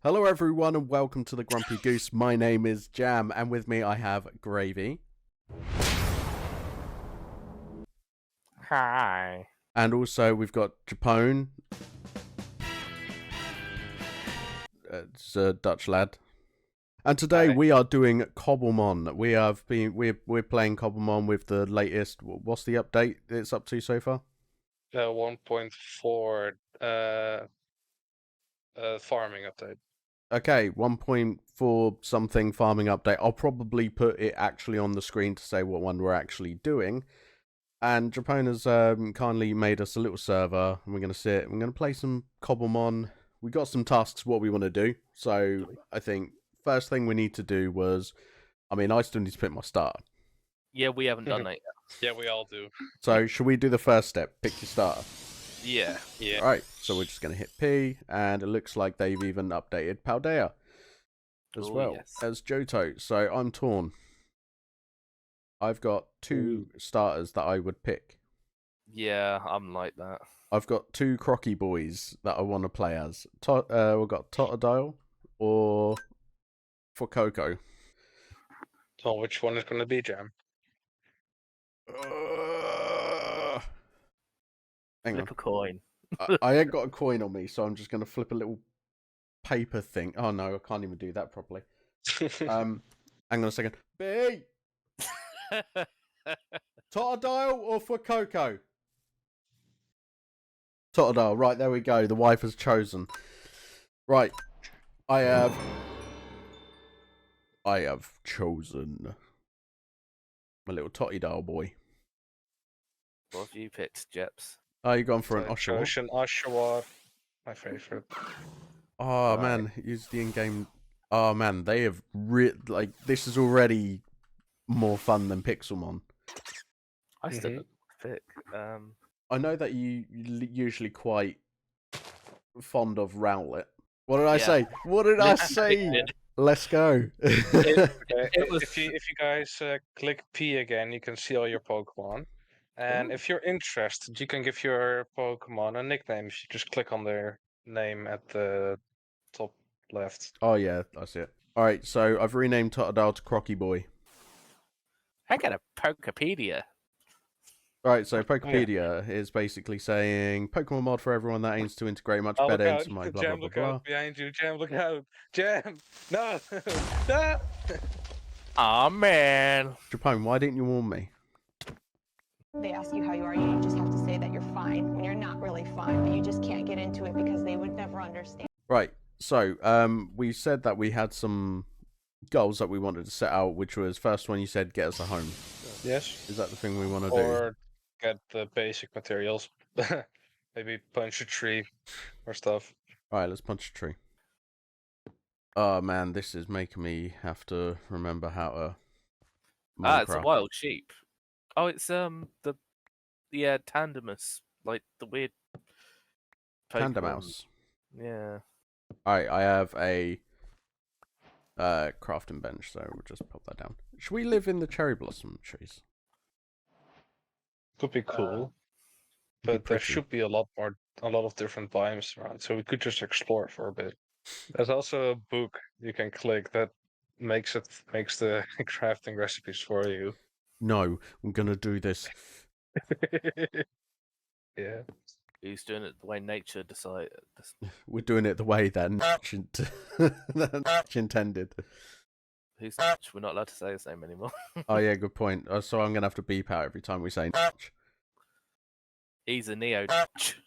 Hello everyone and welcome to the Grumpy Goose. My name is Jam and with me I have Gravy. Hi. And also we've got Japone. It's a Dutch lad. And today we are doing Cobblemon. We're playing Cobblemon with the latest. What's the update it's up to so far? 1.4 farming update. Okay, 1.4 something farming update. I'll probably put it actually on the screen to say what one we're actually doing. And Japone has kindly made us a little server, and we're going to sit. We're going to play some Cobblemon. We got some tasks what we want to do. So I think first thing we need to do was, I still need to pick my starter. Yeah, we haven't done that yet. Yeah, we all do. So should we do the first step? Pick your starter. Yeah. All right, so we're just going to hit P, and it looks like they've even updated Paldea as well as Johto. So I'm torn. I've got two starters that I would pick. Yeah, I'm like that. I've got two Crocky boys that I want to play as. We've got Totodile or for Coco. So which one is going to be, Jam? Hang Flip on. a coin. I ain't got a coin on me, so I'm just going to flip a little paper thing. Oh no, I can't even do that properly. Hang on a second. B! Totodile or for Coco? Totodile, right, there we go. The wife has chosen. Right. I have chosen my little Totodile boy. What have you picked, Jeps? Oh, you gone for an Oshawott? Ocean Oshawott, my favorite. Oh man, use the in-game. Oh man, they have this is already more fun than Pixelmon. I still don't pick. I know that you usually quite fond of Rowlet. What did I say? What did I say? Let's go. If you guys click P again, you can see all your Pokemon. And if you're interested, you can give your Pokemon a nickname. If you just click on their name at the top left. Oh yeah, I see it. Alright, so I've renamed Totodile to Crocky Boy. I got a Cobblepedia. Right, so Cobblepedia is basically saying Pokemon mod for everyone that aims to integrate much better into my blah Jam, blah look blah. out behind you. Jam, look out. Jam, no, no. Aw, man. Japone, why didn't you warn me? They ask you how you are, you just have to say that you're fine when you're not really fine, but you just can't get into it because they would never understand. Right, so we said that we had some goals that we wanted to set out, which was first one you said get us a home. Yes. Is that the thing we want to do? Or get the basic materials. Maybe punch a tree or stuff. Alright, let's punch a tree. Oh man, this is making me have to remember how to Minecraft. It's a wild sheep. Oh, it's the Tandemus, like the weird Pokemon. Tandemouse. Yeah. Alright, I have a crafting bench, so we'll just pop that down. Should we live in the cherry blossom trees? Could be cool. But there should be a lot of different biomes around, so we could just explore for a bit. There's also a book you can click that makes the crafting recipes for you. No, I'm gonna do this. Yeah. Who's doing it the way nature decided? We're doing it the way that Natch intended. Who's Natch? We're not allowed to say his name anymore. Oh yeah, good point. So I'm gonna have to beep out every time we say Natch. He's a Neo Natch.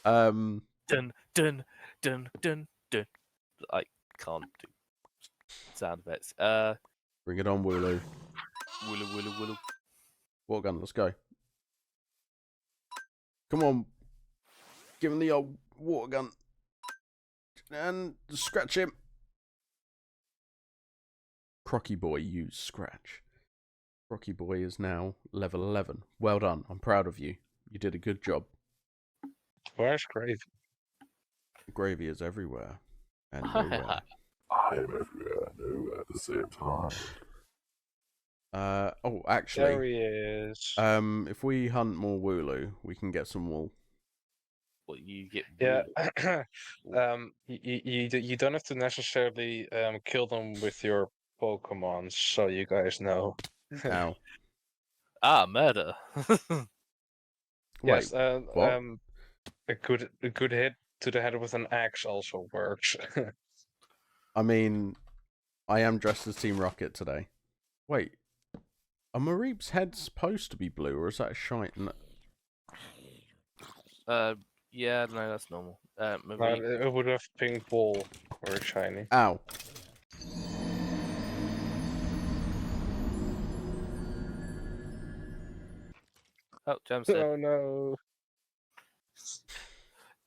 Dun dun dun dun dun. I can't do sound effects. Bring it on, Wooloo. Wooloo. Water gun, let's go. Come on. Give him the old water gun. And scratch him. Crocky Boy used Scratch. Crocky Boy is now level 11. Well done. I'm proud of you. You did a good job. Where's Gravy? Gravy is everywhere. And nowhere. I am everywhere and nowhere at the same time. Oh, actually. There he is. If we hunt more Wooloo, we can get some wool. What you get? Yeah. rewarded. You don't have to necessarily kill them with your Pokemon, so you guys know. Ow. Ah, murder. Wait, Yes. what? A good hit to the head with an axe also works. I mean, I am dressed as Team Rocket today. Wait, are Mareep's head supposed to be blue, or is that a shite? No. Yeah, no, that's normal. No, Marie, it would have pink ball or shiny. Ow. oh, Jam said, Oh no.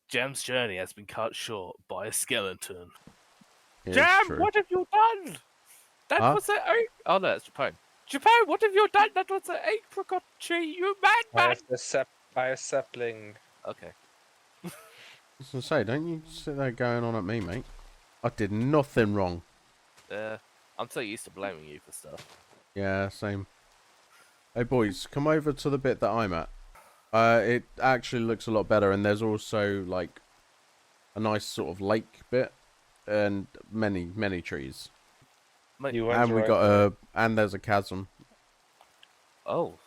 Jam's journey has been cut short by a skeleton. Yeah, it's Jam, true. what have you done? That Huh? was Oh no, it's Japan. Japan, what have you done? That was an apricot tree, you madman! I have sapling. Okay. I was gonna say, don't you sit there going on at me, mate. I did nothing wrong. I'm so used to blaming you for stuff. Yeah, same. Hey boys, come over to the bit that I'm at. It actually looks a lot better, and there's also like a nice sort of lake bit, and many trees. You went And we right got there. and there's a chasm. Oh,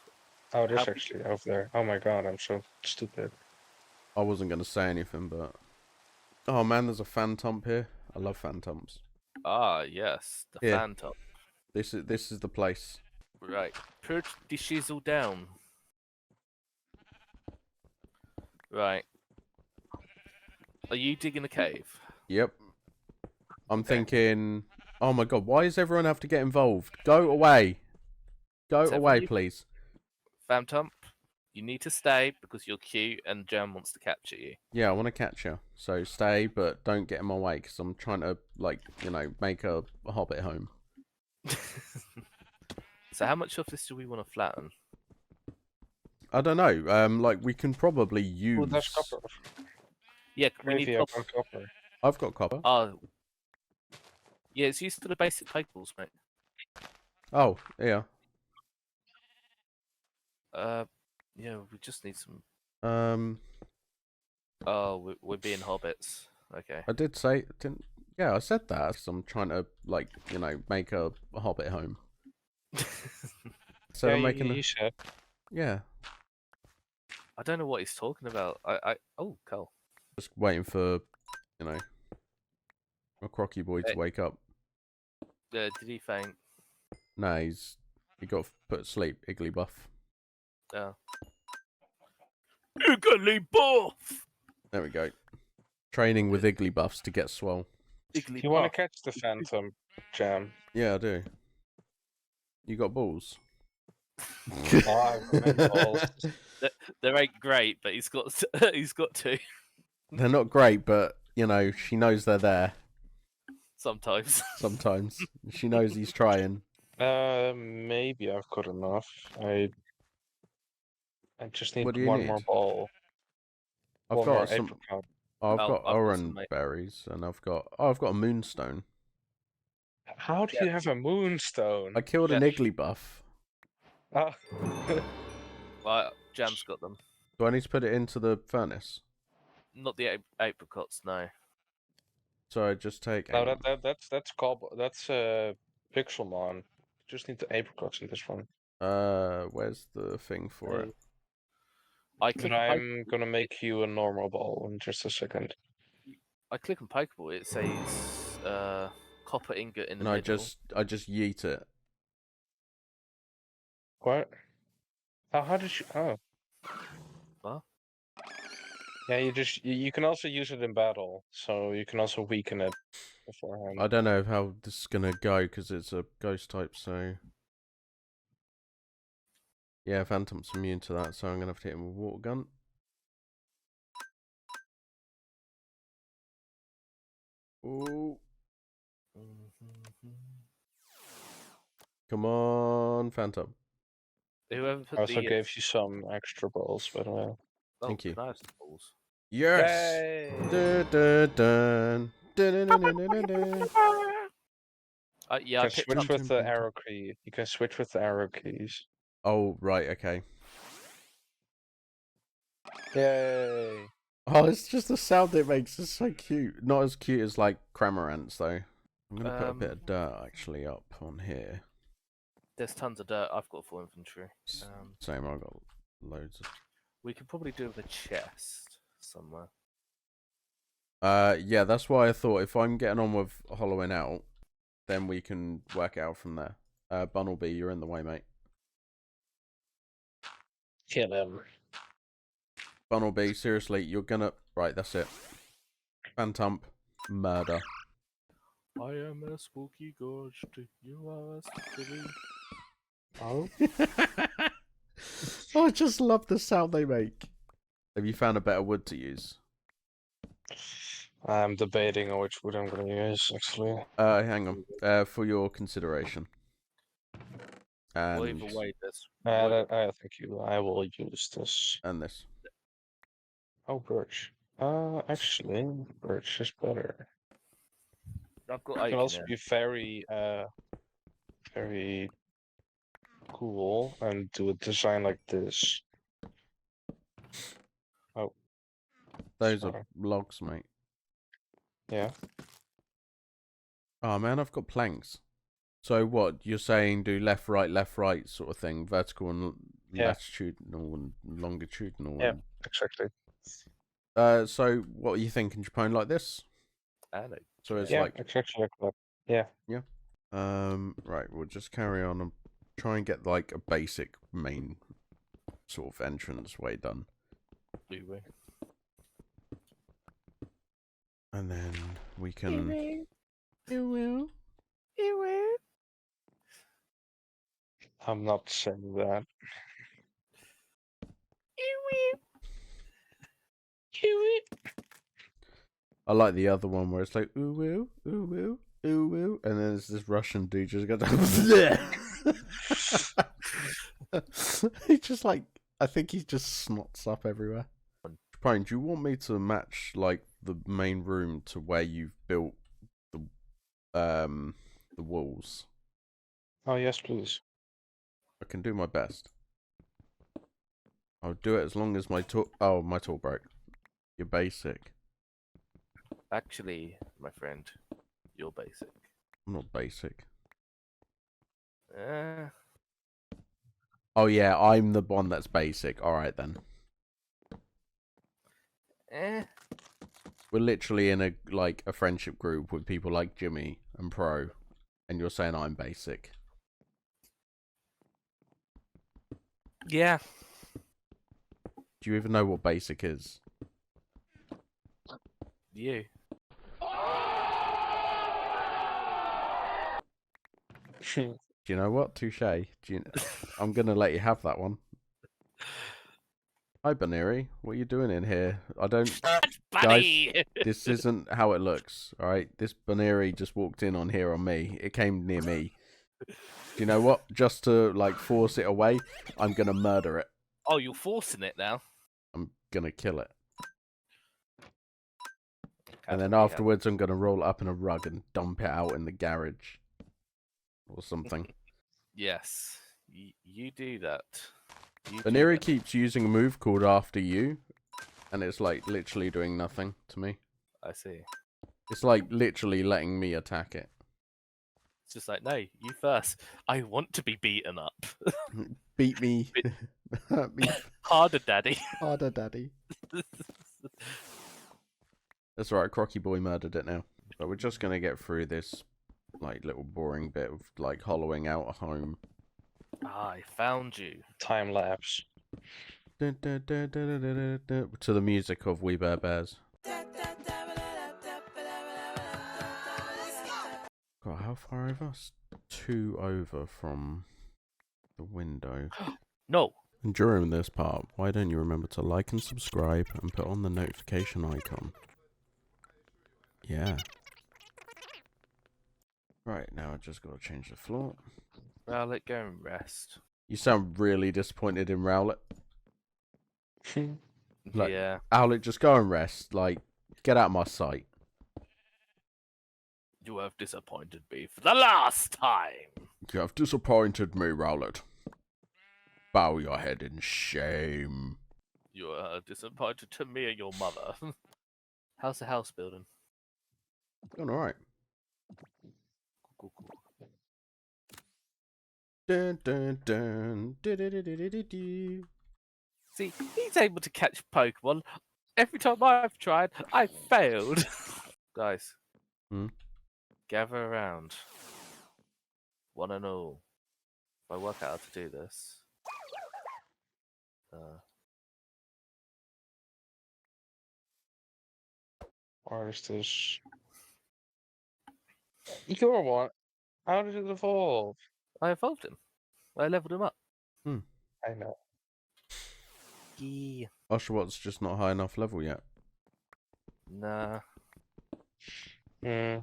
Oh, there's How- actually over there. Oh my god, I'm so stupid. I wasn't gonna say anything, but oh man, there's a phantom here. I love phantoms. yes, the Yeah. phantom. This is the place. Right, put the shizzle down. Right. Are you digging a cave? Yep. I'm Okay. thinking, oh my god, why does everyone have to get involved? Go away. Go Except for away, you. please. Phantom, you need to stay because you're cute and Jam wants to capture you. Yeah, I want to catch you. So stay, but don't get in my way, because I'm trying to, like, you know, make a hobbit home. So how much of this do we want to flatten? I don't know. Like, we can probably use... Oh, that's copper. Yeah, we need Gravy up copper. on copper. I've got copper. Oh. Yeah, it's used for the basic Pokeballs, mate. Oh, yeah. Yeah, we just need some... Um, Oh, we're being hobbits. Okay. I did say... Didn't... Yeah, I said that, 'cause I'm trying to, like, you know, make a hobbit home. So Yeah, I'm making you said. Yeah. I don't know what he's talking about. Oh, Cole. Just waiting for, you know, a crocky boy to Hey. wake up. Did he faint? No, he got put to sleep. Iggly buff. Oh. Iggly buff! There we go. Training with Iggly buffs to get swole. Iggly You want to buff. catch the phantom, Jam? Yeah, I do. You got balls? Oh, I've got balls. They ain't great, but he's got he's got two They're not great, but, you know, she knows they're there sometimes. sometimes. She knows he's trying. Maybe I've got enough. I just need What do you one need? more ball. I've One got more some... apricot. I've Oh, got I've got some, orange mate. berries, and I've got... Oh, I've got a moonstone. How do you have a moonstone? I killed an Yeah. Iggly buff. Oh. Well, Jam's got them. Do I need to put it into the furnace? Not the apricots, no. So I just take... No, that's Pixelmon. Just need the apricots in this one. Where's the thing for it? I click But on I'm gonna make you a normal ball in just a second. I click on Pokeball. It says copper ingot in the And middle. I just yeet it. What? Oh, how did you? Oh. What? Yeah, you can also use it in battle, so you can also weaken it beforehand. I don't know how this is gonna go because it's a ghost type, so yeah, Phantom's immune to that, so I'm gonna have to hit him with a water gun. Ooh, come on, Phantom. Whoever put I also the gave you some extra balls, by the way. Thank you. Can I have some balls? Yes. Yay! Dun, dun, dun. Dun, dun, dun, dun, dun, dun. Yeah, You I can picked switch up. with the arrow key. You can switch with the arrow keys. Oh right, okay. Yay! Oh, it's just the sound it makes is so cute. Not as cute as like Cramorants though. I'm gonna put a bit of dirt actually up on here. There's tons of dirt. I've got full inventory. Same, I've got loads of. We could probably do with a chest somewhere. Yeah, that's why I thought if I'm getting on with hollowing out, then we can work it out from there. Bunnelby, you're in the way, mate. Kill him. Bunnelby, seriously, you're gonna... Right, that's it. Phantump, murder. I am a spooky ghost, you are a spooky... Oh? I just love the sound they make. Have you found a better wood to use? I'm debating on which wood I'm going to use, actually. Hang on. For your consideration. And... Well, either way, this... I think I will use this. And this. Oh, birch. Actually, birch is better. I've got It oak can in also here. be very cool and do a design like this. Oh. Those sorry. are logs, mate. Yeah. Oh man, I've got planks. So what, you're saying do left, right sort of thing, vertical and latitudinal and longitudinal. Yeah, and... exactly. So what are you thinking, Japone, like this? I know. So it's Yeah, like... exactly like that. Yeah. Yeah. Right, we'll just carry on and try and get like a basic main sort of entrance way done. Do we? And then we can... I'm not saying that. I like the other one where it's like ooh woo, ooh woo, ooh woo, and then there's this Russian dude just goes he just like, I think he just snots up everywhere. Japone, do you want me to match like the main room to where you've built the walls? Oh, yes, please. I can do my best. I'll do it as long as my tool... Oh, my tool broke. You're basic. Actually, my friend, you're basic. I'm not basic. Eh, Oh yeah, I'm the one that's basic. Alright then. We're literally in a friendship group with people like Jimmy and Pro, and you're saying I'm basic. yeah. Do you even know what basic is? You. Do you know what? Touche. I'm gonna let you have that one. Hi, Baneri. What are you doing in here? I don't... Buddy! This isn't how it looks, alright? This Baneri just walked in on here on me. It came near me. Do you know what? Just to, like, force it away, I'm gonna murder it. Oh, you're forcing it now. I'm gonna kill it. How And then do we have- afterwards, I'm gonna roll it up in a rug and dump it out in the garage. Or something. Yes. You do that. You do Baneri that. keeps using a move called After You. And it's, like, literally doing nothing to me. I see. It's, like, literally letting me attack it. It's just like, no, you first. I want to be beaten up. Beat me. Hurt me Harder, daddy. harder, daddy. That's right, Crocky Boy murdered it now. But we're just gonna get through this, like, little boring bit of, like, hollowing out a home. I found you. Time lapse. To the music of We Bear Bears. God, how far over? 2 over from the window. No. And during this part, why don't you remember to like and subscribe and put on the notification icon? Yeah. Right, now I just gotta change the floor. Rowlet, go and rest. You sound really disappointed in Rowlet. Like- Yeah. Owlet, just go and rest. Like, get out of my sight. You have disappointed me for the last time. You have disappointed me, Rowlet. Bow your head in shame. You are disappointed to me and your mother. How's the house building? Doing alright. Cool. Dun, dun, dun. Du-du-du-du-du-du. See, he's able to catch Pokemon. Every time I've tried, I failed. Guys, gather around. One and all. If I work out how to do this. Or is this your one? How did it evolve? I evolved him. I leveled him up. I know. Yeah. Oshawott just not high enough level yet. Nah. Hmm.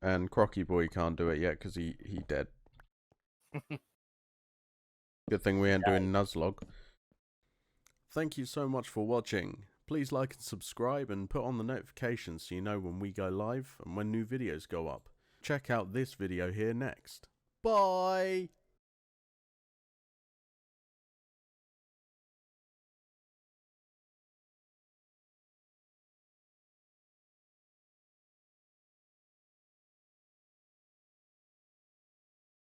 And Crocky Boy can't do it yet because he dead. Good thing we ain't doing Nuzlocke. Thank you so much for watching. Please like and subscribe and put on the notifications so you know when we go live and when new videos go up. Check out this video here next. Bye!